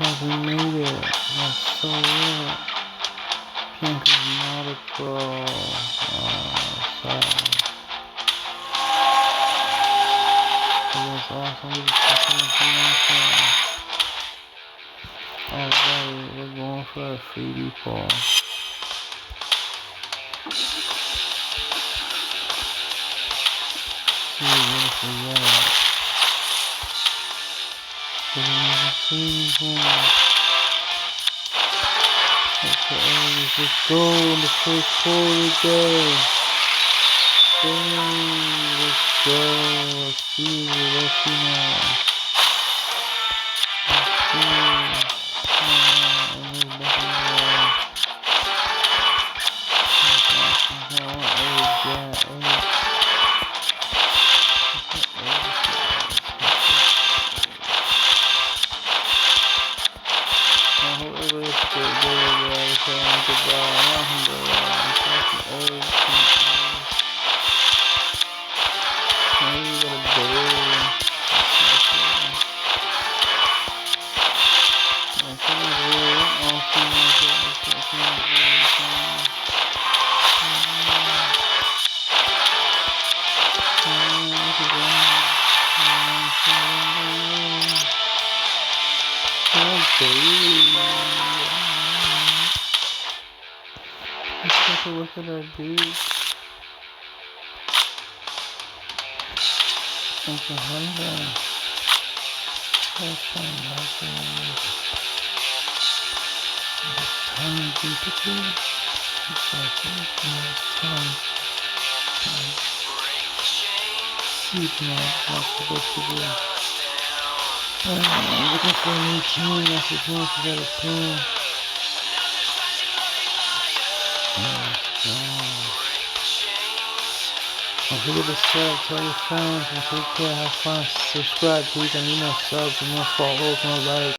Because we made it. That's so weird. Pink is not a pro. Sorry. It was awesome. We just Alright, we're going for a freebie poll. Let's go in the first poll today. Let's go. Let's see now. Let's take a look at our dude. Something Honda. That's nothing. Tiny duplicate. Seed map. Not supposed to be. I'm looking for a new team. That's the chance to get a team. Don't forget to sub, tell your friends, and take care, have fun, subscribe, please, I need more subs, and more follows, more likes.